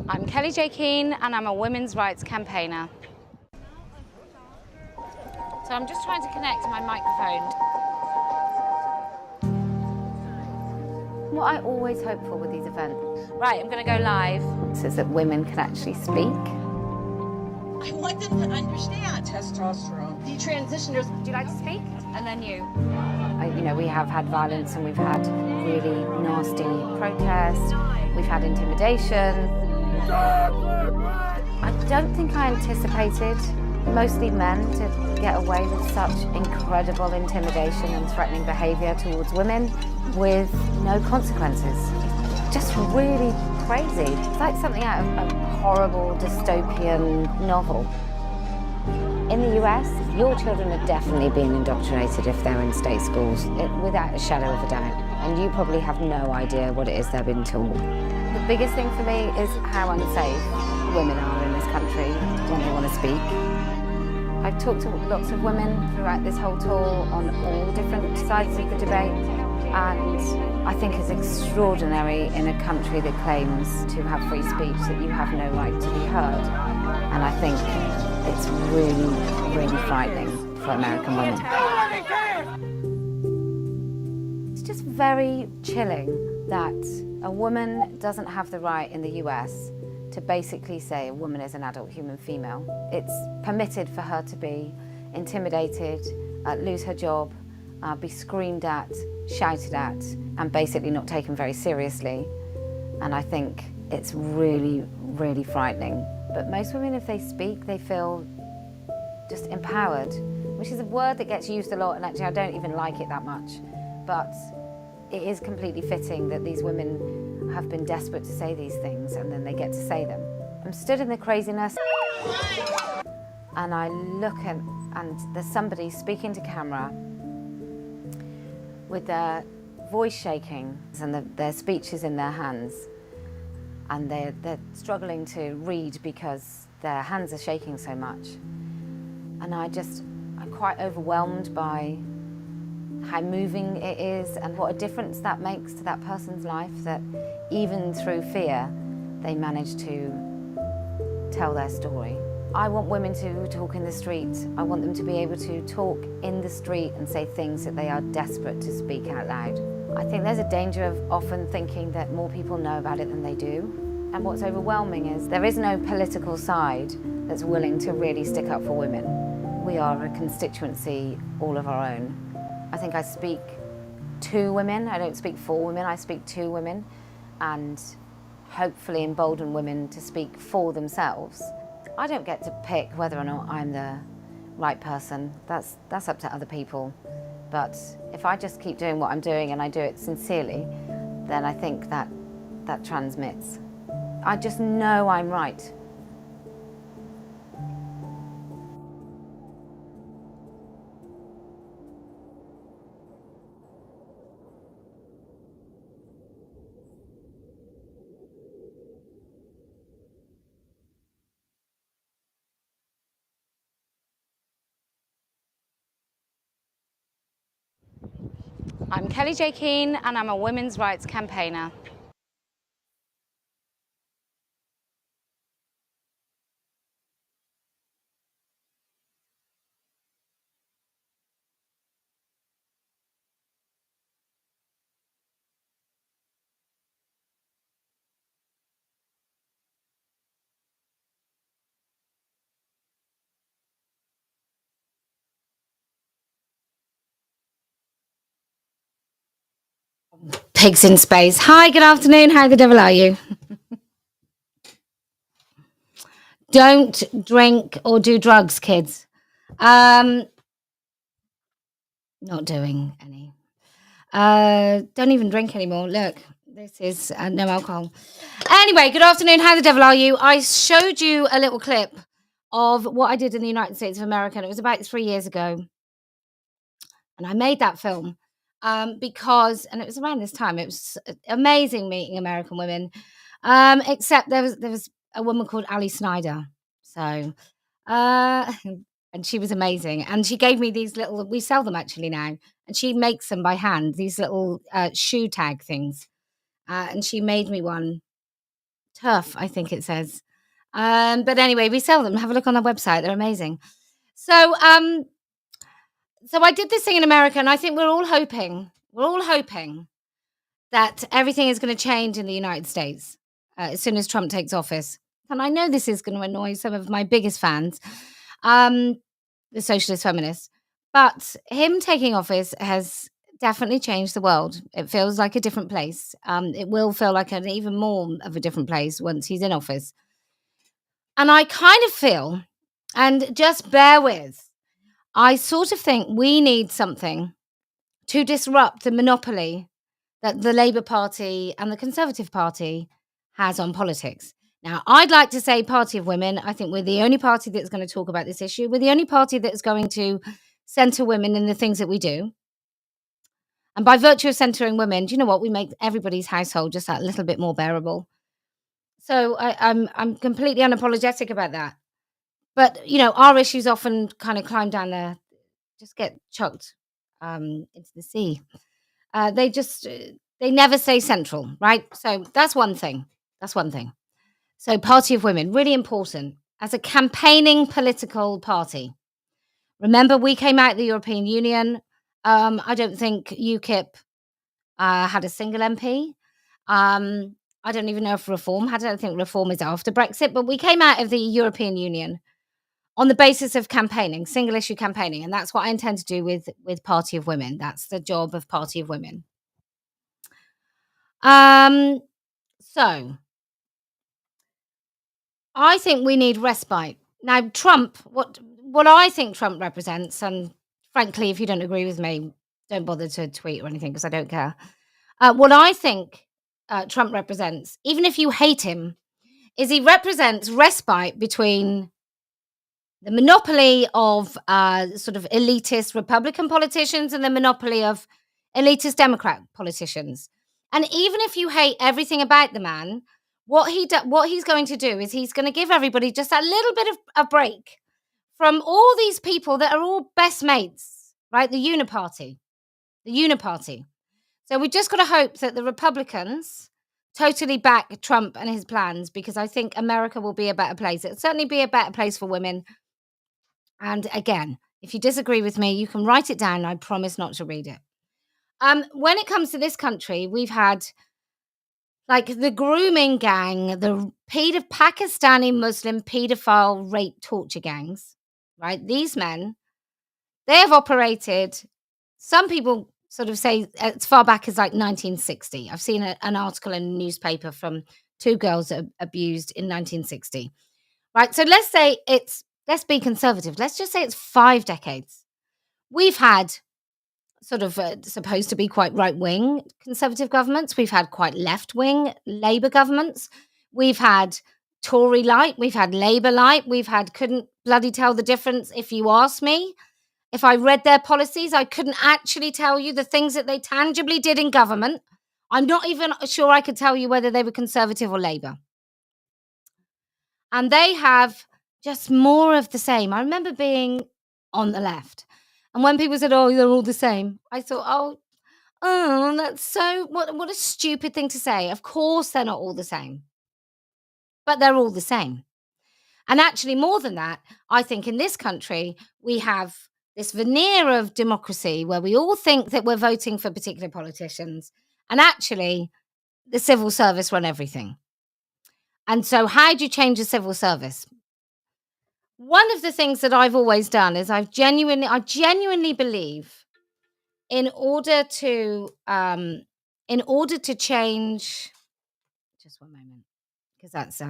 I'm Kellie-Jay Keen and I'm a women's rights campaigner. So I'm just trying to connect my microphone. What I always hope for with these events, right, I'm going to go live, is that women can actually speak. I want them to understand testosterone. Detransitioners. Would you like to speak? And then you. We have had violence and we've had really nasty protests. We've had intimidation. I don't think I anticipated mostly men to get away with such incredible intimidation and threatening behaviour towards women with no consequences. It's just really crazy. It's like something out of a horrible dystopian novel. In the US, your children are definitely being indoctrinated if they're in state schools, without a shadow of a doubt. And you probably have no idea what it is they're being taught. The biggest thing for me is how unsafe women are in this country when they want to speak. I've talked to lots of women throughout this whole tour on all different sides of the debate, and I think it's extraordinary in a country that claims to have free speech that you have no right to be heard. And I think it's really, really frightening for American women. It's just very chilling that a woman doesn't have the right in the US to basically say a woman is an adult human female. It's permitted for her to be intimidated, lose her job, be screamed at, shouted at, and basically not taken very seriously. And I think it's really, really frightening. But most women, if they speak, they feel just empowered, which is a word that gets used a lot, and actually I don't even like it that much. But it is completely fitting that these women have been desperate to say these things and then they get to say them. I'm stood in the craziness and I look at, and there's somebody speaking to camera with their voice shaking and their speech is in their hands, and they're struggling to read because their hands are shaking so much. And I'm quite overwhelmed by how moving it is and what a difference that makes to that person's life, that even through fear, they manage to tell their story. I want women to talk in the street. I want them to be able to talk in the street and say things that they are desperate to speak out loud. I think there's a danger of often thinking that more people know about it than they do. And what's overwhelming is there is no political side that's willing to really stick up for women. We are a constituency all of our own. I think I speak to women. I don't speak for women, I speak to women, and hopefully embolden women to speak for themselves. I don't get to pick whether or not I'm the right person. That's up to other people. But if I just keep doing what I'm doing and I do it sincerely, then I think that transmits. I just know I'm right. I'm Kellie-Jay Keen and I'm a women's rights campaigner. Pigs in space. Hi, good afternoon. How the devil are you? Don't drink or do drugs, kids. Not doing any. Don't even drink anymore. Look, this is no alcohol. Anyway, good afternoon. How the devil are you? I showed you a little clip of what I did in the United States of America. And it was about 3 years ago. And I made that film because, and it was around this time, it was amazing meeting American women, except there was a woman called Ali Snyder. So, and she was amazing. And she gave me these little, we sell them actually now, and she makes them by hand, these little shoe tag things. And she made me one Turf, I think it says. But anyway, we sell them. Have a look on our website. They're amazing. So, so I did this thing in America, and I think we're all hoping that everything is going to change in the United States as soon as Trump takes office. And I know this is going to annoy some of my biggest fans, um, the socialist feminists, but him taking office has definitely changed the world. It feels like a different place. It will feel like an even more of a different place once he's in office. And I kind of feel, and just bear with, I sort of think we need something to disrupt the monopoly that the Labour Party and the Conservative Party has on politics. Now, I'd like to say Party of Women. I think we're the only party that's going to talk about this issue. We're the only party that's going to centre women in the things that we do. And by virtue of centering women, do you know what? We make everybody's household just that little bit more bearable. So I'm completely unapologetic about that. But our issues often kind of climb down there, just get chucked into the sea. They never stay central, right? So that's one thing. So Party of Women, really important as a campaigning political party. Remember, we came out of the European Union. I don't think UKIP had a single MP. I don't even know if Reform had it. I think Reform is after Brexit, but we came out of the European Union on the basis of campaigning, single issue campaigning, and that's what I intend to do with Party of Women. That's the job of Party of Women. So I think we need respite. Now, Trump, what I think Trump represents, and frankly, if you don't agree with me, don't bother to tweet or anything because I don't care. What I think Trump represents, even if you hate him, is he represents respite between the monopoly of sort of elitist Republican politicians and the monopoly of elitist Democrat politicians. And even if you hate everything about the man, what he's going to do is he's going to give everybody just a little bit of a break from all these people that are all best mates, right? The uniparty. So we just got to hope that the Republicans totally back Trump and his plans, because I think America will be a better place. It'll certainly be a better place for women. And again, if you disagree with me, you can write it down. I promise not to read it. When it comes to this country, we've had like the grooming gang, the Pakistani Muslim pedophile rape torture gangs, right? These men, they have operated, some people sort of say as far back as like 1960. I've seen an article in a newspaper from two girls that abused in 1960, right? So let's be conservative. Let's just say it's 5 decades. We've had sort of supposed to be quite right-wing conservative governments. We've had quite left-wing Labour governments. We've had Tory light. We've had Labour light. We've had couldn't bloody tell the difference. If you ask me, if I read their policies, I couldn't actually tell you the things that they tangibly did in government. I'm not even sure I could tell you whether they were Conservative or Labour. And they have just more of the same. I remember being on the left, and when people said, "Oh, they're all the same," I thought, "Oh, that's so what a stupid thing to say. Of course, they're not all the same, but they're all the same." And actually, more than that, I think in this country we have this veneer of democracy where we all think that we're voting for particular politicians, and actually, the civil service run everything. And so, how do you change the civil service? One of the things that I've always done is I genuinely believe in order to change, just one moment, because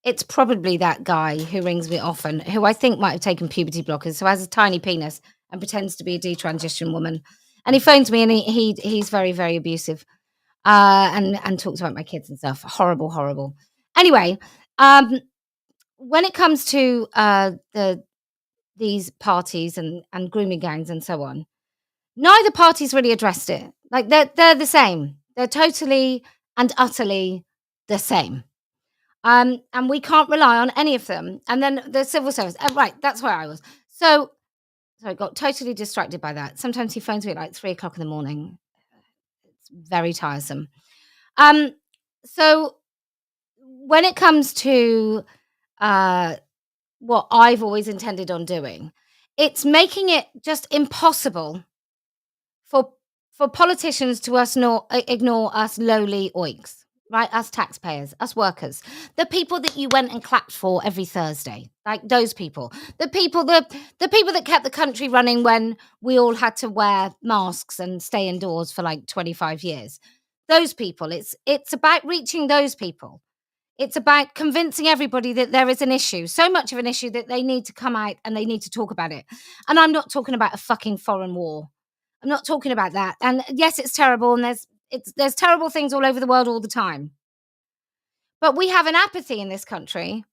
it's probably that guy who rings me often, who I think might have taken puberty blockers, so has a tiny penis and pretends to be a detransition woman. And he phones me and he's very, very abusive, and talks about my kids and stuff. Horrible. Anyway, when it comes to these parties and grooming gangs and so on, neither party's really addressed it. Like they're the same. They're totally and utterly the same. And we can't rely on any of them. And then the civil service. Right, that's where I was. So I got totally distracted by that. Sometimes he phones me at like 3:00 in the morning. It's very tiresome. So when it comes to what I've always intended on doing, it's making it just impossible for politicians to ignore us lowly oiks, right? Us taxpayers, us workers, the people that you went and clapped for every Thursday, like those people, the people that kept the country running when we all had to wear masks and stay indoors for like 25 years. Those people, it's about reaching those people. It's about convincing everybody that there is an issue, so much of an issue that they need to come out and they need to talk about it. And I'm not talking about a fucking foreign war. I'm not talking about that. And yes, it's terrible, and there's terrible things all over the world all the time. But we have an apathy in this country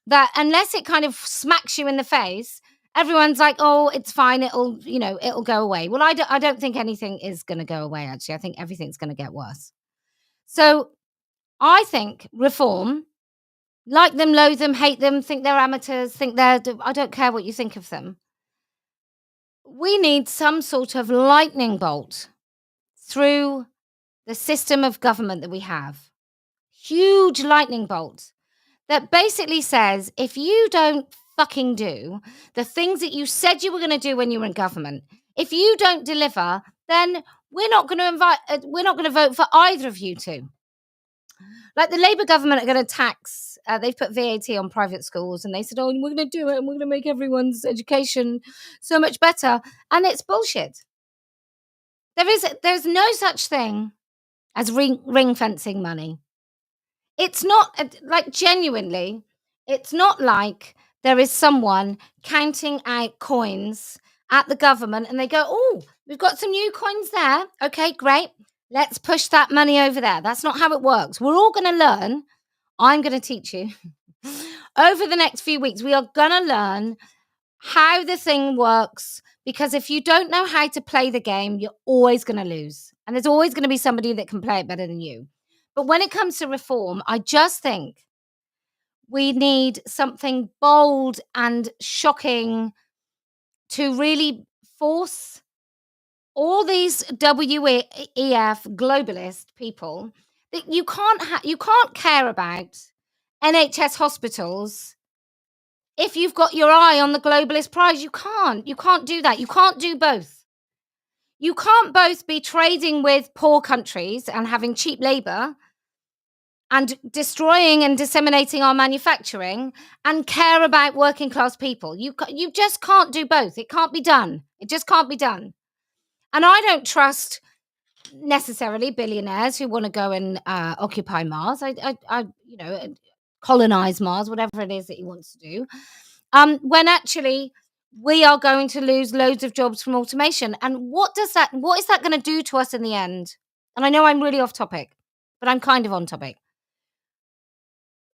that unless it kind of smacks you in the face, everyone's like, "Oh, it's fine. It'll go away." Well, I don't think anything is going to go away. Actually, I think everything's going to get worse. So I think reform. Like them, loathe them, hate them, think they're amateurs, I don't care what you think of them. We need some sort of lightning bolt through the system of government that we have. Huge lightning bolt that basically says if you don't fucking do the things that you said you were going to do when you were in government, if you don't deliver, then we're not going to vote for either of you two. Like the Labour government are going to tax, they've put VAT on private schools and they said, oh, we're going to do it and we're going to make everyone's education so much better. And it's bullshit. There's no such thing as ring fencing money. It's not like genuinely, it's not like there is someone counting out coins at the government and they go, oh, we've got some new coins there. Okay, great. Let's push that money over there. That's not how it works. We're all going to learn. I'm going to teach you over the next few weeks. We are going to learn how the thing works, because if you don't know how to play the game, you're always going to lose. And there's always going to be somebody that can play it better than you. But when it comes to reform, I just think we need something bold and shocking to really force all these WEF globalist people that you can't care about NHS hospitals if you've got your eye on the globalist prize. You can't do that. You can't do both. You can't both be trading with poor countries and having cheap labor and destroying and disseminating our manufacturing and care about working class people. You just can't do both. It can't be done. It just can't be done. And I don't trust necessarily billionaires who want to go and occupy Mars. Colonize Mars, whatever it is that he wants to do. When actually we are going to lose loads of jobs from automation. And what is that going to do to us in the end? And I know I'm really off topic, but I'm kind of on topic.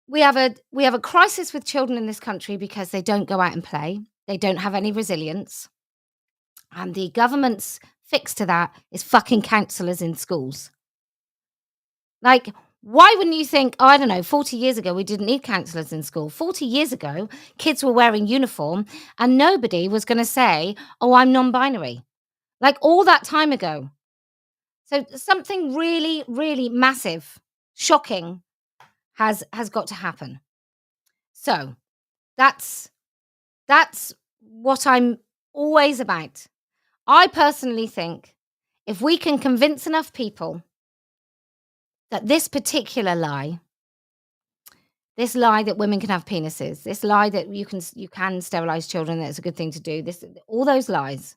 We have a crisis with children in this country because they don't go out and play. They don't have any resilience. And the government's fix to that is fucking counsellors in schools. Like, why wouldn't you think, oh, I don't know, 40 years ago, we didn't need counsellors in school. 40 years ago, kids were wearing uniform and nobody was going to say, oh, I'm non-binary. Like all that time ago. So something really, really massive, shocking has got to happen. So that's what I'm always about. I personally think if we can convince enough people that this particular lie, this lie that women can have penises, this lie that you can sterilize children, that it's a good thing to do, all those lies.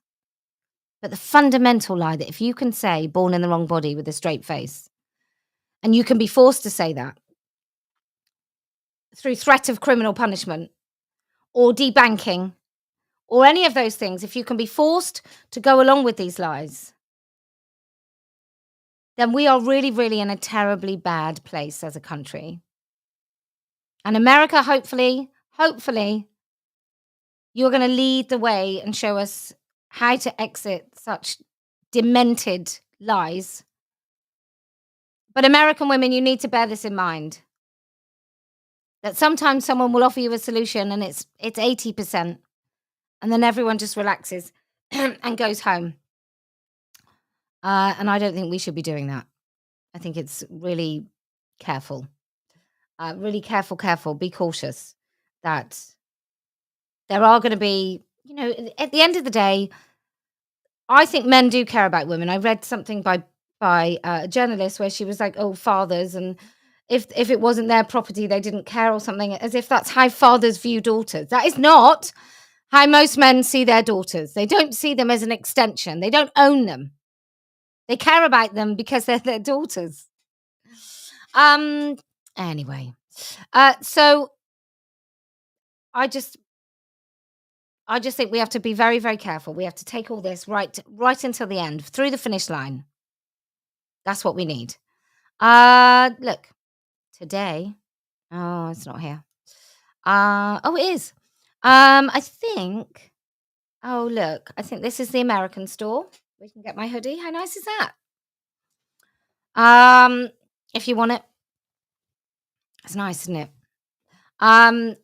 But the fundamental lie that if you can say born in the wrong body with a straight face, and you can be forced to say that through threat of criminal punishment or debanking or any of those things, if you can be forced to go along with these lies, then we are really, really in a terribly bad place as a country. And America, hopefully, you're going to lead the way and show us how to exit such demented lies. But American women, you need to bear this in mind. That sometimes someone will offer you a solution and it's 80%. And then everyone just relaxes and goes home. And I don't think we should be doing that. I think it's really careful. Really careful, be cautious that there are going to be, at the end of the day, I think men do care about women. I read something by a journalist where she was like, "Oh, fathers, and if it wasn't their property, they didn't care or something," as if that's how fathers view daughters. That is not how most men see their daughters. They don't see them as an extension. They don't own them. They care about them because they're their daughters. Um. Anyway, so I just I just think we have to be very, very careful. We have to take all this right until the end, through the finish line. That's what we need. Look, today. Oh, it's not here. Oh, it is. I think. Oh, look, I think this is the American store. We can get my hoodie. How nice is that? If you want it, it's nice, isn't it? And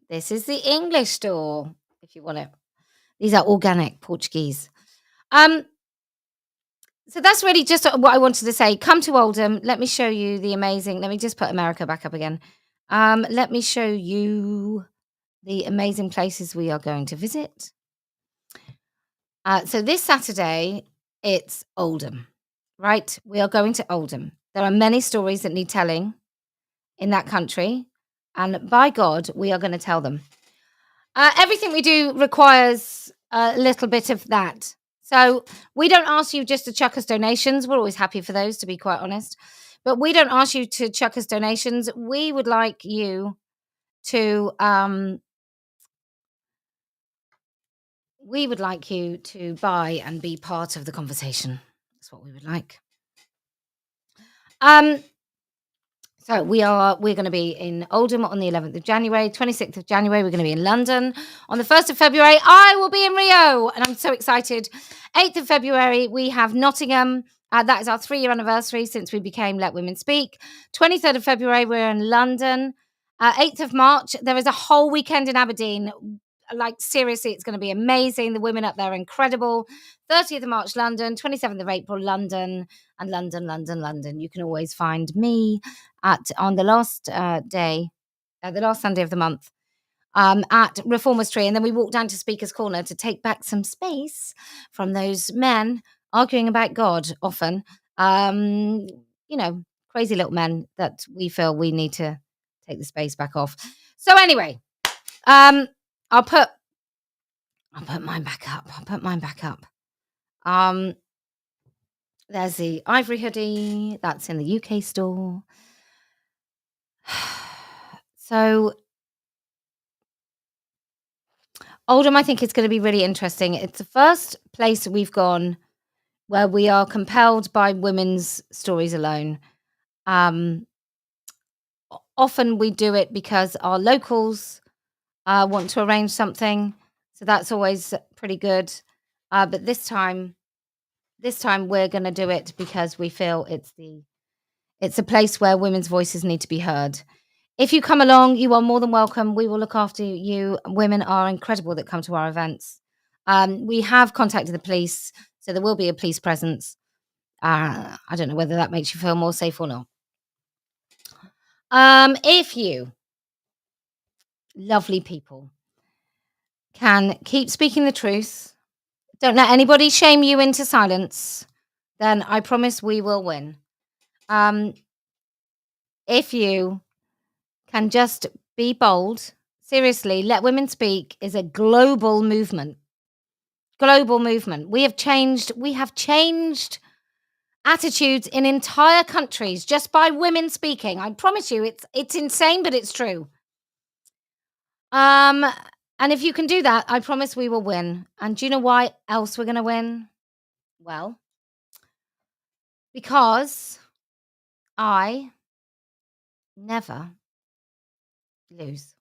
this is the English store. If you want it, these are organic Portuguese. So that's really just what I wanted to say. Come to Oldham. Let me show you the amazing. Let me just put America back up again. Let me show you the amazing places we are going to visit. So this Saturday, it's Oldham, right? We are going to Oldham. There are many stories that need telling in that country. And by God, we are going to tell them. Everything we do requires a little bit of that. So we don't ask you just to chuck us donations. We're always happy for those, to be quite honest. But we don't ask you to chuck us donations. We would like you to buy and be part of the conversation. That's what we would like. So we're going to be in Oldham on the 11th of January, 26th of January. We're going to be in London. On the 1st of February, I will be in Rio, and I'm so excited. 8th of February, we have Nottingham. That is our 3-year anniversary since we became Let Women Speak. 23rd of February, we're in London. 8th of March, there is a whole weekend in Aberdeen. Like, seriously, it's going to be amazing. The women up there are incredible. 30th of March, London. 27th of April, London. And London. You can always find me on the last day, the last Sunday of the month, at Reformers Tree. And then we walk down to Speaker's Corner to take back some space from those men arguing about God often. Crazy little men that we feel we need to take the space back off. So anyway, I'll put mine back up. There's the ivory hoodie that's in the UK store. So Oldham, I think it's going to be really interesting. It's the first place we've gone where we are compelled by women's stories alone. Often we do it because our locals want to arrange something, so that's always pretty good. But this time we're going to do it because we feel it's a place where women's voices need to be heard. If you come along, you are more than welcome. We will look after you. Women are incredible that come to our events. We have contacted the police, so there will be a police presence. I don't know whether that makes you feel more safe or not. If you, lovely people, can keep speaking the truth, don't let anybody shame you into silence, then I promise we will win. If you can just be bold, seriously, Let Women Speak is a global movement. We have changed attitudes in entire countries just by women speaking. I promise you, it's insane, but it's true. And if you can do that, I promise we will win. And do you know why else we're going to win? Well, because I never lose.